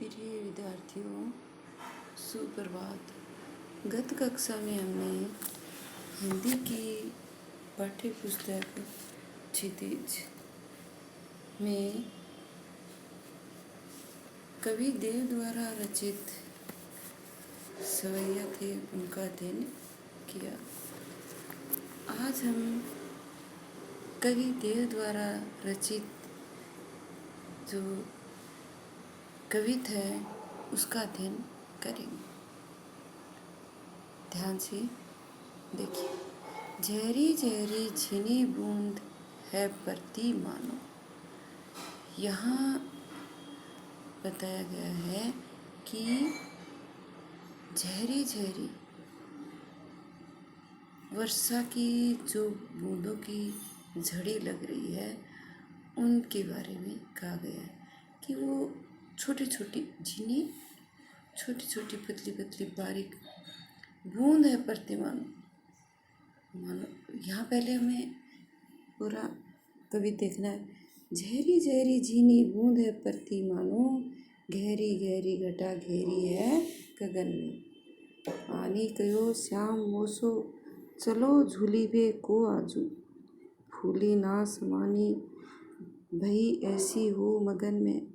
प्रिय विद्यार्थियों, सुप्रभात। गत कक्षा में हमने हिंदी की पाठ्य पुस्तक क्षितिज में कवि देव द्वारा रचित सवैया थे उनका अध्ययन किया। आज हम कवि देव द्वारा रचित जो कविता है उसका अध्ययन करेंगे। ध्यान से देखिए। झहरी झहरी झिनी बूंद है परती मानो। यहाँ बताया गया है कि झहरी झहरी वर्षा की जो बूंदों की झड़ी लग रही है उनके बारे में कहा गया है कि वो छोटी छोटी झिनी, छोटी छोटी पतली पतली बारीक बूंद है प्रतिमान मानो। यहाँ पहले हमें पूरा कवि देखना है। झहरी झहरी झिनी बूंद है प्रति मानो, गहरी गहरी घटा घेरी है गगन में। आनी कहो श्याम मोसो, चलो झूली बे को आजू। फूली ना समानी भई ऐसी हो मगन में।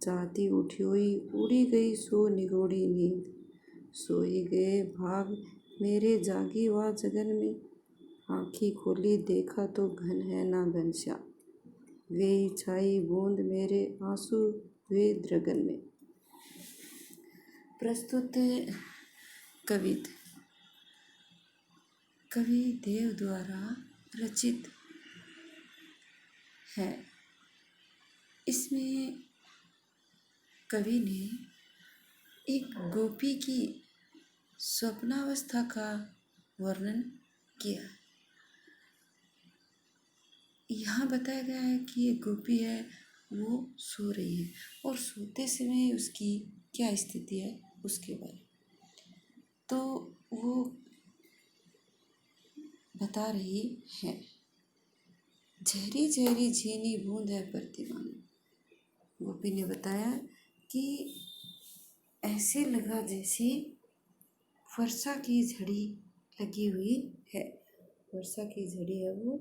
जाती उठियोई उड़ी गई सो निगोड़ी नींद। सोई गए भाग मेरे जागी वा जगन में। आँखी खोली देखा तो घन है ना घनश्याम। वे छाई बूंद मेरे आंसू वे द्रगन में। प्रस्तुत कविता कवि देव द्वारा रचित है। इसमें कवि ने एक गोपी की स्वप्नावस्था का वर्णन किया। यहाँ बताया गया है कि एक गोपी है, वो सो रही है और सोते समय उसकी क्या स्थिति है उसके बारे में तो वो बता रही है। झहरी झहरी झीनी बूंद है प्रतिमान। गोपी ने बताया कि ऐसे लगा जैसे वर्षा की झड़ी लगी हुई है। वर्षा की झड़ी है, वो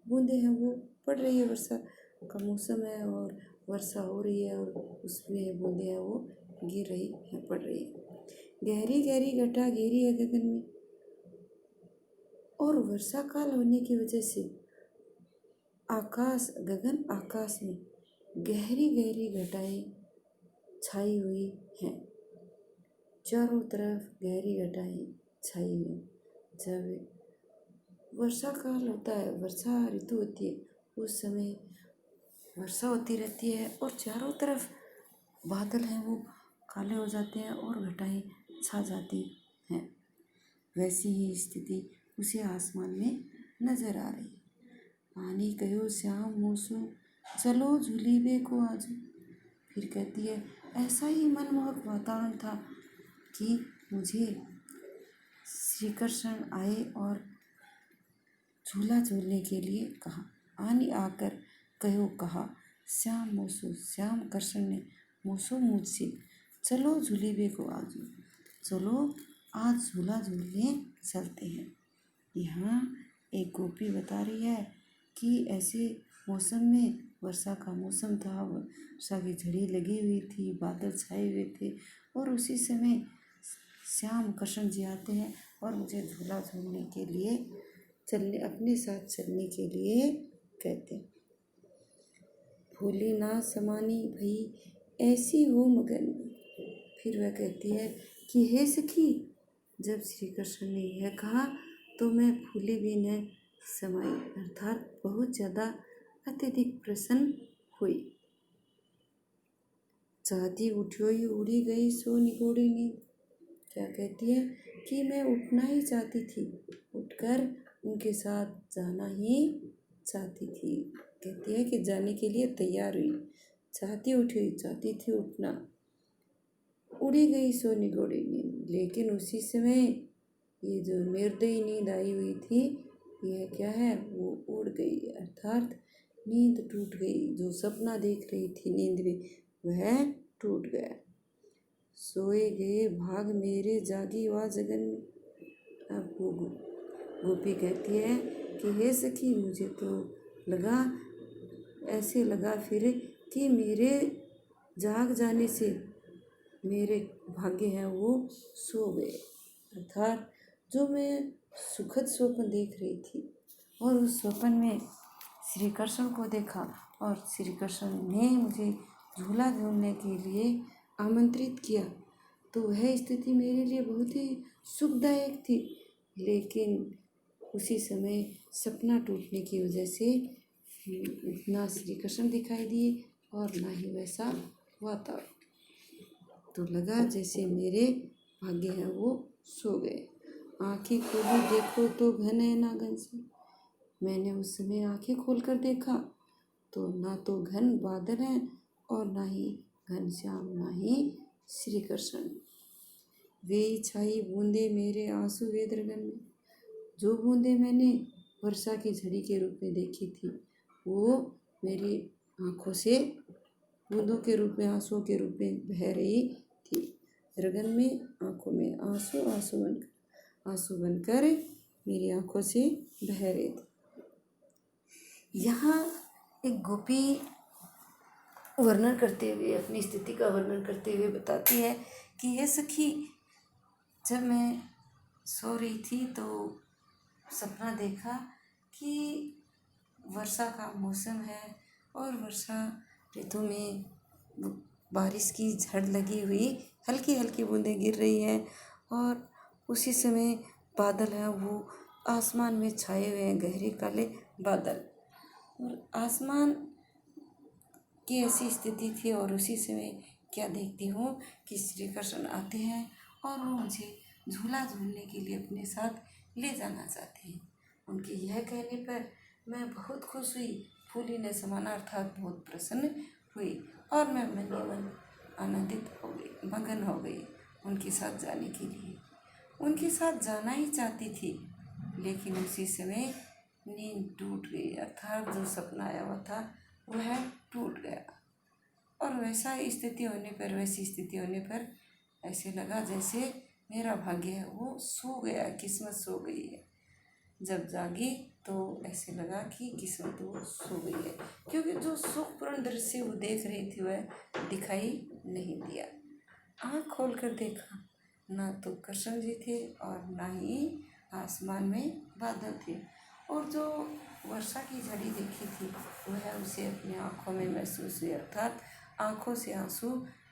बूंदें हैं, वो पड़ रही है। वर्षा का मौसम है और वर्षा हो रही है और उसमें बूंदें हैं, वो गिर रही है, पड़ रही है। गहरी गहरी घटा घेरी है गगन में। और वर्षा काल होने की वजह से गगन आकाश में गहरी गहरी घटाएं छाई हुई हैं। चारों तरफ गहरी घटाएं छाई हुई। जब वर्षा काल होता है, वर्षा ऋतु होती है, उस समय वर्षा होती रहती है और चारों तरफ बादल हैं वो काले हो जाते हैं और घटाएं छा जाती हैं। वैसी ही स्थिति उसे आसमान में नजर आ रही है। आनी कहो श्याम मोसो, चलो झूली बे को आज। फिर कहती है ऐसा ही मनमोहक वातावरण था कि मुझे श्री कृष्ण आए और झूला झूलने के लिए कहा। आनी आकर कहो कहा श्याम मोसो, श्याम कृष्ण ने मोसो मुझसे, चलो झूली बे को आज, चलो आज झूला झूलने चलते हैं। यहाँ एक गोपी बता रही है कि ऐसे मौसम में, वर्षा का मौसम था, वर्षा की झड़ी लगी हुई थी, बादल छाए हुए थे और उसी समय श्याम कृष्ण जी आते हैं और मुझे झूला झूलने के लिए अपने साथ चलने के लिए कहते हैं। फूली ना समानी भई ऐसी हो मगन में। फिर वह कहती है कि हे सखी, जब श्री कृष्ण ने यह कहा तो मैं फूली भी न समाई, अर्थात बहुत ज़्यादा अत्यधिक प्रसन्न हुई। चाहती उठोई उड़ी गई सो निगोड़ी नींद। क्या कहती है कि मैं उठना ही चाहती थी, उठकर उनके साथ जाना ही चाहती थी। कहती है कि जाने के लिए तैयार हुई, चाहती उठी, चाहती थी उठना, उड़ी गई सो निगोड़ी नींद। लेकिन उसी समय ये जो निर्दयी नींद आई हुई थी, यह क्या है, वो उड़ गई, अर्थात नींद टूट गई। जो सपना देख रही थी नींद में वह टूट गया। सोए गए भाग मेरे जागी वा जगन में। अब वो गोपी कहती है कि हे सखी, मुझे तो लगा, ऐसे लगा फिर कि मेरे जाग जाने से मेरे भाग्य हैं वो सो गए। अर्थात जो मैं सुखद स्वप्न देख रही थी और उस स्वप्न में श्री कृष्ण को देखा और श्री कृष्ण ने मुझे झूला झूलने के लिए आमंत्रित किया, तो वह स्थिति मेरे लिए बहुत ही सुखदायक थी। लेकिन उसी समय सपना टूटने की वजह से ना श्री कृष्ण दिखाई दिए और ना ही वैसा वातावरण। तो लगा जैसे मेरे भाग्य हैं वो सो गए। आँखें खोली देखो तो घन है ना घन से। मैंने उस समय आँखें खोलकर देखा तो ना तो घन बादल हैं और ना ही घनश्याम, ना ही श्री कृष्ण। वे छाई बूंदे मेरे आंसू वेद गगन में। जो बूंदे मैंने वर्षा की झड़ी के रूप में देखी थी वो मेरी आँखों से बूंदों के रूप में, आंसुओं के रूप में बह रही थी। रगन में, आँखों में आंसू, आंसू बनकर मेरी आँखों से बह रहे थे। यहाँ एक गोपी वर्णन करते हुए, अपनी स्थिति का वर्णन करते हुए बताती है कि हे सखी, जब मैं सो रही थी तो सपना देखा कि वर्षा का मौसम है और वर्षा ऋतु में बारिश की झड़ लगी हुई, हल्की हल्की बूंदें गिर रही हैं और उसी समय बादल हैं वो आसमान में छाए हुए हैं, गहरे काले बादल। और आसमान की ऐसी स्थिति थी और उसी समय क्या देखती हूँ कि श्री कृष्ण आते हैं और वो मुझे झूला झूलने के लिए अपने साथ ले जाना चाहते हैं। उनके यह कहने पर मैं बहुत खुश हुई, फूली न समाना, अर्थात बहुत प्रसन्न हुई और मैं मन ही मन आनंदित हो गई, मगन हो गई उनके साथ जाने के लिए। उनके साथ जाना ही चाहती थी, लेकिन उसी समय नींद टूट गई, अर्थात जो सपना आया हुआ था वह टूट गया। और वैसी स्थिति होने पर ऐसे लगा जैसे मेरा भाग्य है वो सो गया, किस्मत सो गई है। जब जागी तो ऐसे लगा कि किस्मत वो सो गई है, क्योंकि जो सुखपूर्ण दृश्य वो देख रही थी वह दिखाई नहीं दिया। आँख खोल कर देखा, ना तो कृष्ण जी थे और ना ही आसमान में बादल थे, और जो वर्षा की झड़ी देखी थी वह उसे अपनी आँखों में महसूस हुई, अर्थात आँखों से आंसू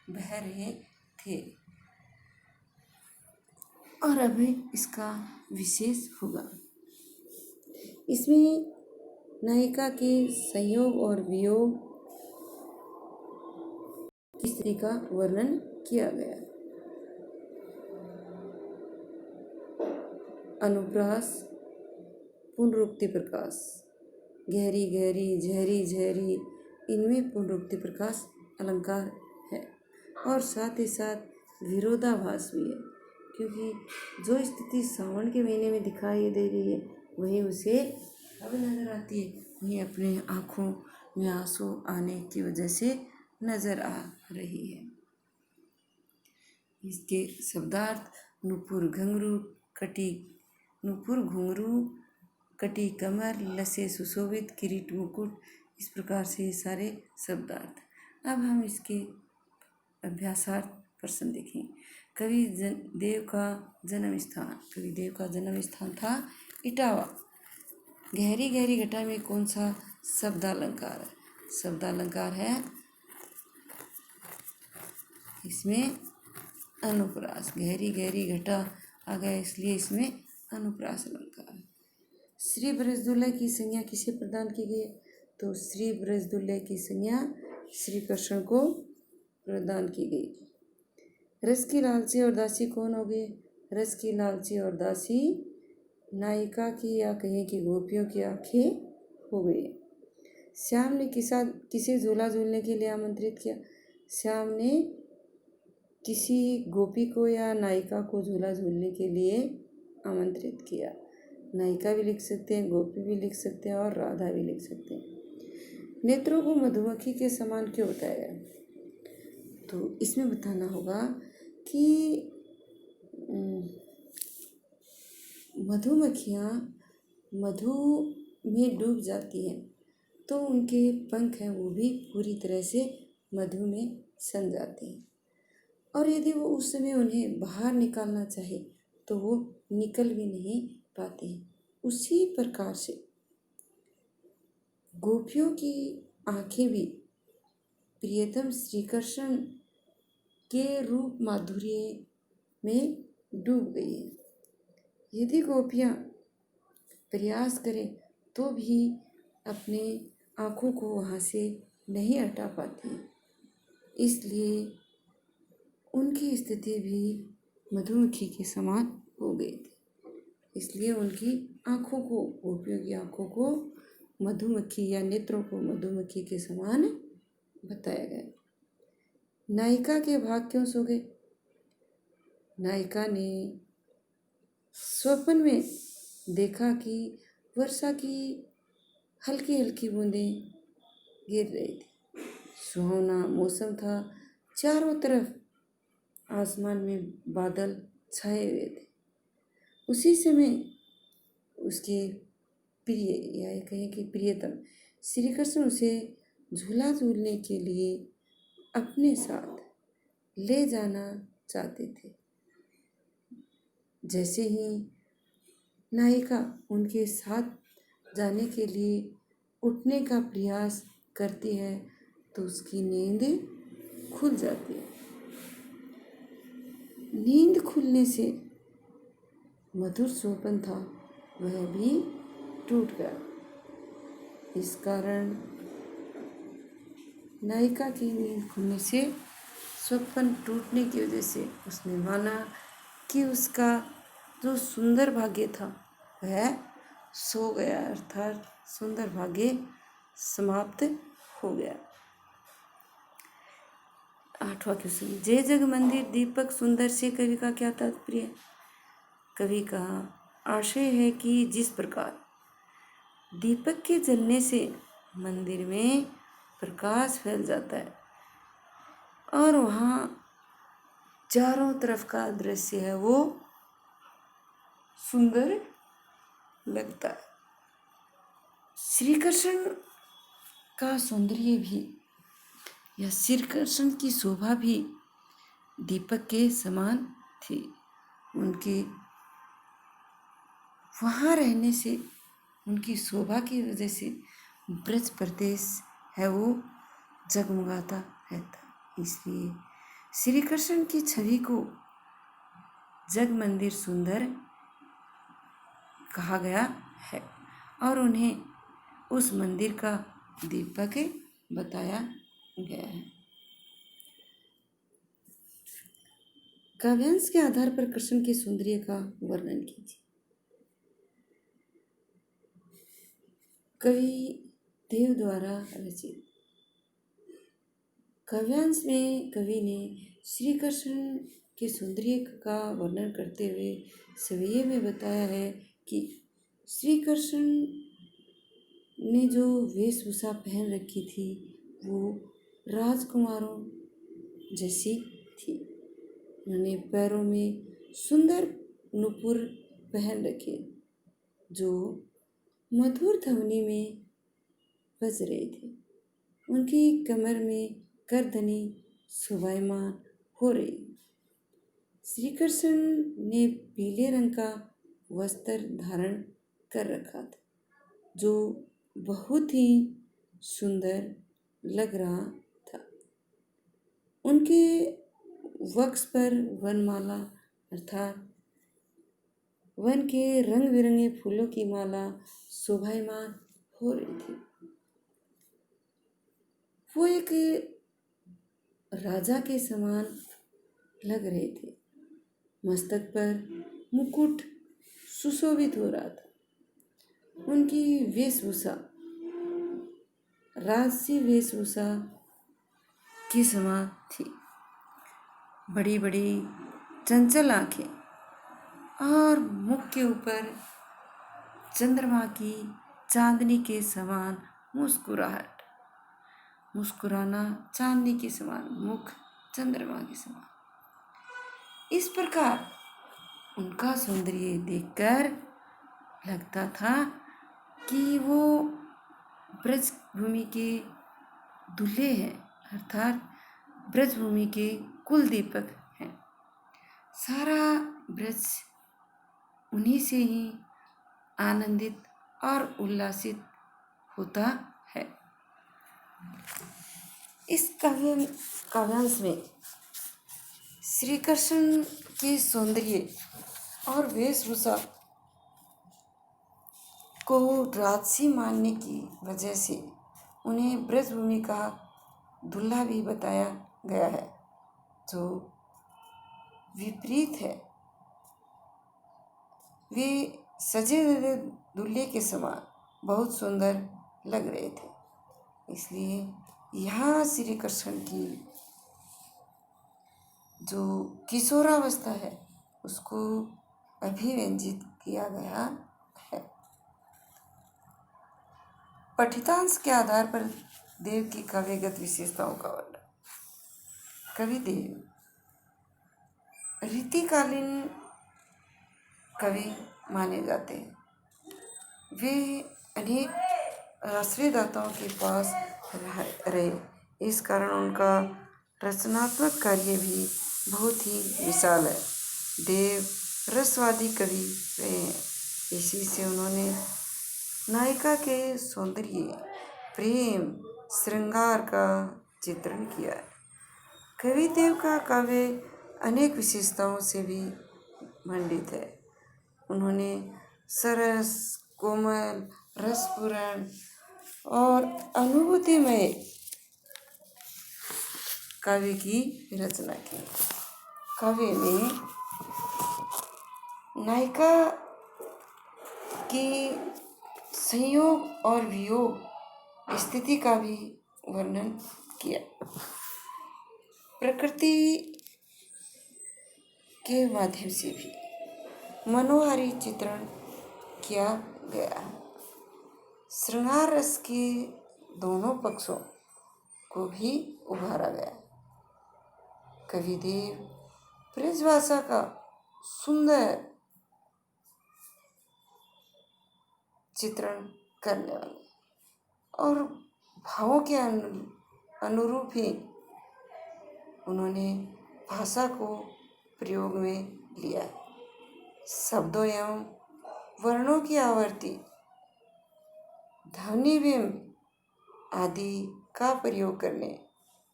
बह रहे थे। और अभी इसका विशेष होगा। इसमें नायिका के संयोग और वियोग की स्थिति का वर्णन किया गया। अनुप्रास, पुनरुक्ति प्रकाश, गहरी गहरी, झहरी झहरी, इनमें पुनरुक्ति प्रकाश अलंकार है और साथ ही साथ विरोधाभास भी है, क्योंकि जो स्थिति सावन के महीने में दिखाई दे रही है वही उसे अब नजर आती है, वही अपने आँखों में आंसू आने की वजह से नजर आ रही है। इसके शब्दार्थ नुपुर घुंघरू कटी कमर, लसे सुशोभित, किरीट मुकुट, इस प्रकार से ये सारे शब्दार्थ। अब हम इसके अभ्यासार्थ प्रश्न देखें। कवि देव का जन्म स्थान था इटावा। गहरी गहरी घटा में कौन सा शब्दालंकार है? शब्दालंकार है इसमें अनुप्रास। गहरी गहरी घटा आ गया इसलिए इसमें अनुप्रास अलंकार है। श्री ब्रजदुल्ला की संज्ञा किसे प्रदान की गई? तो श्री ब्रजदुल्ला की संज्ञा श्री कृष्ण को प्रदान की गई। रस की लालची और दासी कौन हो गए? रस की लालची और दासी नायिका की या कहीं की गोपियों की आंखें हो गई। श्याम ने किसे झूला झूलने के लिए आमंत्रित किया? श्याम ने किसी गोपी को या नायिका को झूला झूलने के लिए आमंत्रित किया। नायिका भी लिख सकते हैं, गोपी भी लिख सकते हैं और राधा भी लिख सकते हैं। नेत्रों को मधुमक्खी के समान क्यों बताया? तो इसमें बताना होगा कि मधुमक्खियाँ मधु में डूब जाती हैं तो उनके पंख हैं वो भी पूरी तरह से मधु में सन जाते हैं, और यदि वो उस समय उन्हें बाहर निकालना चाहे तो वो निकल भी नहीं पाते हैं। उसी प्रकार से गोपियों की आंखें भी प्रियतम श्री कृष्ण के रूप माधुर्य में डूब गई हैं। यदि गोपियाँ प्रयास करें तो भी अपने आँखों को वहाँ से नहीं हटा पाती, इसलिए उनकी स्थिति भी मधुमक्खी के समान हो गई थी। इसलिए उनकी आँखों को, गोपियों की आँखों को मधुमक्खी या नेत्रों को मधुमक्खी के समान बताया गया। नायिका के भाग क्यों सो गए? नायिका ने स्वप्न में देखा कि वर्षा की हल्की हल्की बूंदें गिर रही थी। सुहावना मौसम था, चारों तरफ आसमान में बादल छाए हुए थे। उसी समय उसके प्रिय या कहें कि प्रियतम श्री कृष्ण उसे झूला झूलने के लिए अपने साथ ले जाना चाहते थे। जैसे ही नायिका उनके साथ जाने के लिए उठने का प्रयास करती है तो उसकी नींद खुल जाती है। नींद खुलने से मधुर स्वप्न था वह भी टूट गया। इस कारण नायिका की नींद खुलने से, स्वप्न टूटने की वजह से उसने माना कि उसका जो सुंदर भाग्य था वह सो गया, अर्थात सुंदर भाग्य समाप्त हो गया। 8वां क्वेश्चन, जय जग मंदिर दीपक सुंदर से कवि का क्या तात्पर्य? कवि का आशय है कि जिस प्रकार दीपक के जलने से मंदिर में प्रकाश फैल जाता है और वहाँ चारों तरफ का दृश्य है वो सुंदर लगता है। श्री कृष्ण का सौंदर्य भी या श्री कृष्ण की शोभा भी दीपक के समान थी। उनके वहाँ रहने से, उनकी शोभा की वजह से ब्रज प्रदेश है वो जगमगाता रहता। इसलिए श्री कृष्ण की छवि को जग मंदिर सुंदर कहा गया है और उन्हें उस मंदिर का दीपक बताया गया है। काव्यांश के आधार पर कृष्ण के सौंदर्य का वर्णन कीजिए। कवि देव द्वारा रचित काव्यांश में कवि ने श्री कृष्ण के सौंदर्य का वर्णन करते हुए सवैये में बताया है कि श्री कृष्ण ने जो वेशभूषा पहन रखी थी वो राजकुमारों जैसी थी। उन्होंने पैरों में सुंदर नुपुर पहन रखे जो मधुर ध्वनि में बज रहे थे। उनकी कमर में करधनी शोभायमान हो रही। श्री कृष्ण ने पीले रंग का वस्त्र धारण कर रखा था जो बहुत ही सुंदर लग रहा था। उनके वक्ष पर वनमाला अर्थात वन के रंग बिरंगे फूलों की माला शोभायमान हो रही थी। वो एक राजा के समान लग रहे थे। मस्तक पर मुकुट सुशोभित हो रहा था। उनकी वेशभूषा राजसी वेशभूषा की समान थी। बड़ी बड़ी चंचल आंखें और मुख के ऊपर चंद्रमा की चांदनी के समान मुस्कुराहट। मुस्कुराना चांदनी के समान, मुख चंद्रमा के समान। इस प्रकार उनका सौंदर्य देखकर लगता था कि वो ब्रज भूमि के दूल्हे हैं, अर्थात ब्रज भूमि के कुल दीपक हैं। सारा ब्रज उन्हीं से ही आनंदित और उल्लासित होता है। इस काव्यांश में श्री कृष्ण के सौंदर्य और वेशभूषा को राजसी मानने की वजह से उन्हें ब्रजभूमि का दूल्हा भी बताया गया है, जो विपरीत है। वे सजे धजे दूल्हे के समान बहुत सुंदर लग रहे थे, इसलिए यहाँ श्री कृष्ण की जो किशोरावस्था है उसको अभिव्यंजित किया गया है। पठितांश के आधार पर देव की काव्यगत विशेषताओं का वर्णन। कवि देव रीतिकालीन कवि माने जाते हैं। वे अनेक आश्रयदाताओं के पास रहे, इस कारण उनका रचनात्मक कार्य भी बहुत ही विशाल है। देव रसवादी कवि रहे हैं, इसी से उन्होंने नायिका के सौंदर्य, प्रेम, श्रृंगार का चित्रण किया है। कवि देव का काव्य अनेक विशेषताओं से भी मंडित है। उन्होंने सरस, कोमल, रसपूर्ण और अनुभूतिमय काव्य की रचना की। काव्य में नायिका के संयोग और वियोग स्थिति का भी वर्णन किया। प्रकृति के माध्यम से भी मनोहारी चित्रण किया गया। श्रृंगार रस के दोनों पक्षों को भी उभारा गया। कवि देव ब्रजभाषा का सुंदर चित्रण करने वाले और भावों के अनुरूप ही उन्होंने भाषा को प्रयोग में लिया। शब्दों एवं वर्णों की आवर्ती, ध्वनि बिंब आदि का प्रयोग करने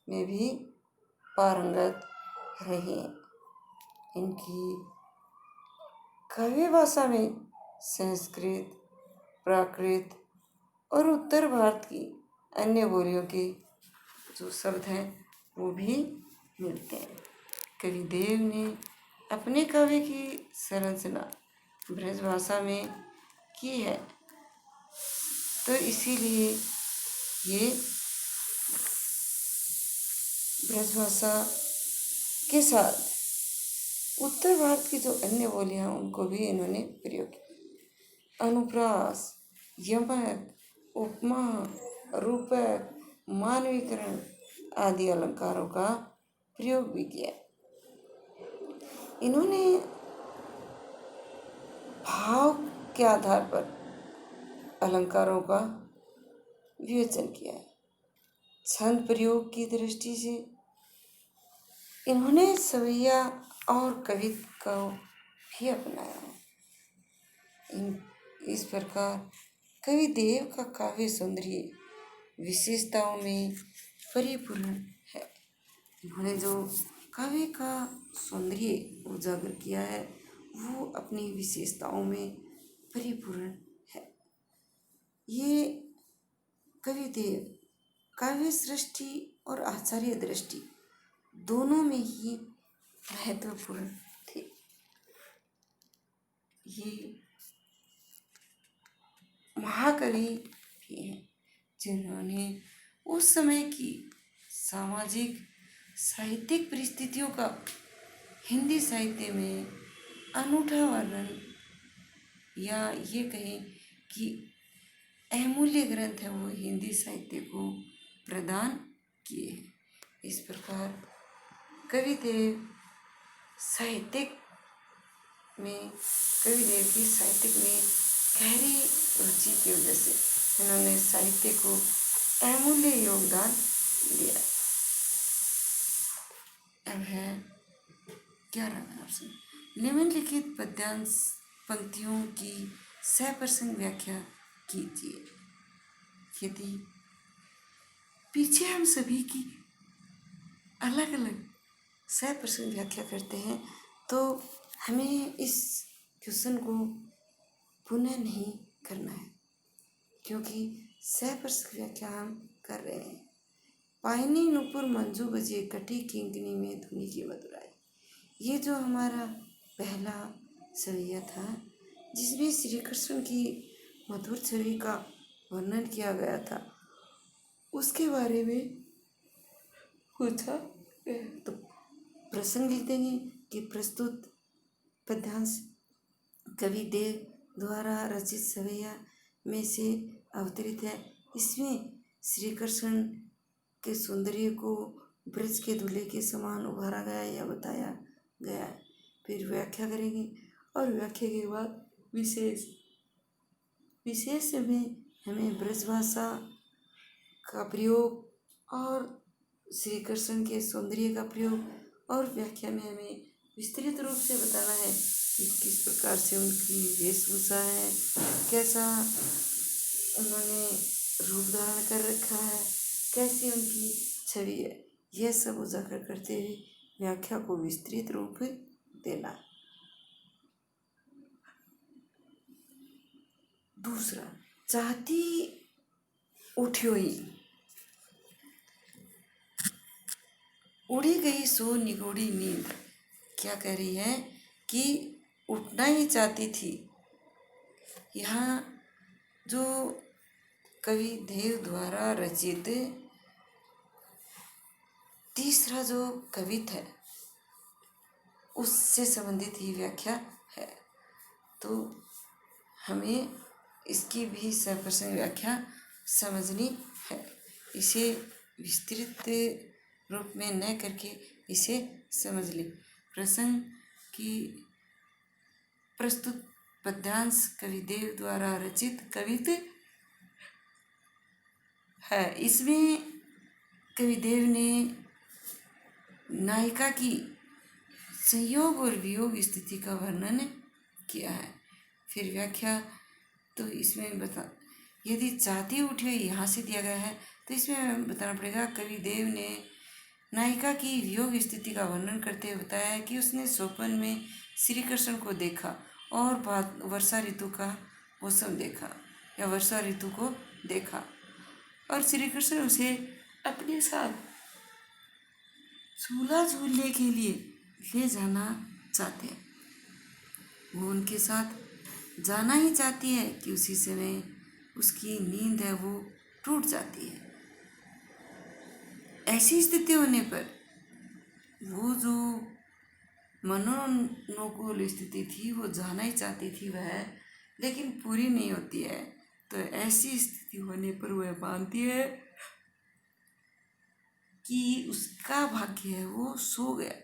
में भी पारंगत रहे। इनकी काव्य भाषा में संस्कृत, प्राकृत और उत्तर भारत की अन्य बोलियों के जो शब्द हैं वो भी मिलते हैं। कवि देव ने अपने काव्य की संरचना ब्रजभाषा में की है, तो इसीलिए ये ब्रजभाषा के साथ उत्तर भारत की जो अन्य बोलियां उनको भी इन्होंने प्रयोग किया। अनुप्रास, यमक, उपमा, रूपक, मानवीकरण आदि अलंकारों का प्रयोग भी किया। इन्होंने भाव के आधार पर अलंकारों का विवेचन किया है। छंद प्रयोग की दृष्टि से इन्होंने सवैया और कवित्व को भी अपनाया। इस प्रकार कवि देव का काव्य सौंदर्य विशेषताओं में परिपूर्ण है। इन्होंने जो काव्य का सौंदर्य उजागर किया है वो अपनी विशेषताओं में परिपूर्ण है। ये कवि देव काव्य सृष्टि और आचार्य दृष्टि दोनों में ही महत्वपूर्ण थे। ये महाकवि भी हैं जिन्होंने उस समय की सामाजिक साहित्यिक परिस्थितियों का हिंदी साहित्य में अनूठा वर्णन, या ये कहें कि अमूल्य ग्रंथ है वो हिंदी साहित्य को प्रदान किए हैं। इस प्रकार कवि देव साहित्यिक में कविदेव की साहित्यिक में गहरी रुचि की वजह से इन्होंने साहित्य को अमूल्य योगदान दिया। अब है 11 प्रश्न। निम्नलिखित पद्यांश पंक्तियों की सप्रसंग व्याख्या कीजिए। यदि पीछे हम सभी की अलग अलग सप्रसंग व्याख्या करते हैं तो हमें इस क्वेश्चन को पुनः नहीं करना है, क्योंकि सप्रसंग व्याख्या हम कर रहे हैं। पायनी नुपुर मंजू बजे कटी किंकनी में धुनी की मधुराई, ये जो हमारा पहला सवैया था जिसमें श्री कृष्ण की मधुर छवि का वर्णन किया गया था, उसके बारे में पूछा तो प्रसंग लिख देंगे कि प्रस्तुत पद्यांश कवि देव द्वारा रचित सवैया में से अवतरित है। इसमें श्री कृष्ण के सौंदर्य को ब्रज के दूल्हे के समान उभारा गया या बताया गया है। फिर व्याख्या करेंगे और व्याख्या के बाद विशेष में हमें ब्रज भाषा का प्रयोग और श्री कृष्ण के सौंदर्य का प्रयोग और व्याख्या में हमें विस्तृत रूप से बताना है कि किस प्रकार से उनकी वेशभूषा है, कैसा उन्होंने रूप धारण कर रखा है, कैसी उनकी छवि है, यह सब उजागर करते हुए व्याख्या को विस्तृत रूप देना। दूसरा, चाहती उठ्योई, उड़ी गई सो निगोड़ी नींद। क्या कह रही है कि उठना ही चाहती थी। यहाँ जो कवि देव द्वारा रचित तीसरा जो कवित है उससे संबंधित ही व्याख्या है, तो हमें इसकी भी सप्रसंग व्याख्या समझनी है। इसे विस्तृत रूप में न करके इसे समझ ले। प्रसंग की प्रस्तुत पद्यांश कविदेव द्वारा रचित कवित है। इसमें कविदेव ने नायिका की संयोग और वियोग स्थिति का वर्णन किया है। फिर व्याख्या तो इसमें बता, यदि चाहती उठी यहाँ से दिया गया है तो इसमें बताना पड़ेगा कविदेव ने नायिका की वियोग स्थिति का वर्णन करते हुए बताया है कि उसने स्वप्न में श्री कृष्ण को देखा और वर्षा ऋतु का मौसम देखा या वर्षा ऋतु को देखा और श्री कृष्ण उसे अपने साथ झूला झूलने के लिए ले जाना चाहते हैं। वो उनके साथ जाना ही चाहती है कि उसी समय उसकी नींद है वो टूट जाती है। ऐसी स्थिति होने पर वो जो मनोनुकूल स्थिति थी वो जाना ही चाहती थी वह, लेकिन पूरी नहीं होती है। तो ऐसी स्थिति होने पर वह मानती है कि उसका भाग्य है वो सो गया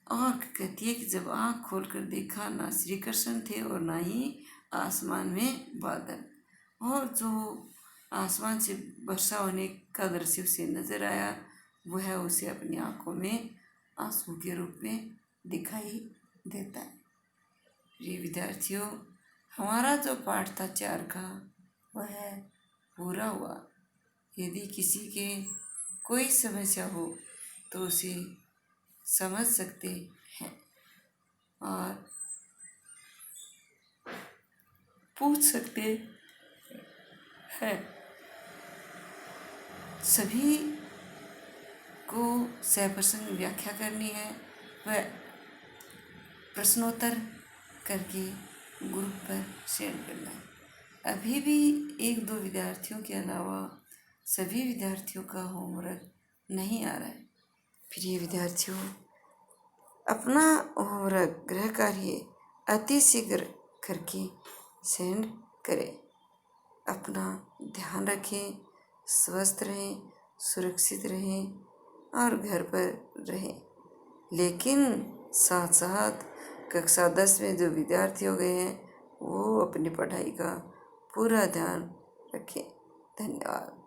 और कहती है कि जब आँख खोलकर देखा ना श्री कृष्ण थे और ना ही आसमान में बादल, और जो आसमान से वर्षा होने का दृश्य उसे नजर आया वह उसे अपनी आंखों में आंसू के रूप में दिखाई देता है। प्रिय विद्यार्थियों, हमारा जो पाठ था 4 का वह पूरा हुआ। यदि किसी के कोई समस्या हो तो उसे समझ सकते हैं और पूछ सकते हैं। सभी को सप्रसंग व्याख्या करनी है, वह प्रश्नोत्तर करके ग्रुप पर शेयर करना है। अभी भी 1-2 विद्यार्थियों के अलावा सभी विद्यार्थियों का होमवर्क नहीं आ रहा है। प्रिय विद्यार्थियों, अपना होमवर्क गृह कार्य अति शीघ्र करके सेंड करें। अपना ध्यान रखें, स्वस्थ रहें, सुरक्षित रहें और घर पर रहें। लेकिन साथ साथ कक्षा 10 में जो विद्यार्थी हो गए हैं वो अपनी पढ़ाई का पूरा ध्यान रखें। धन्यवाद।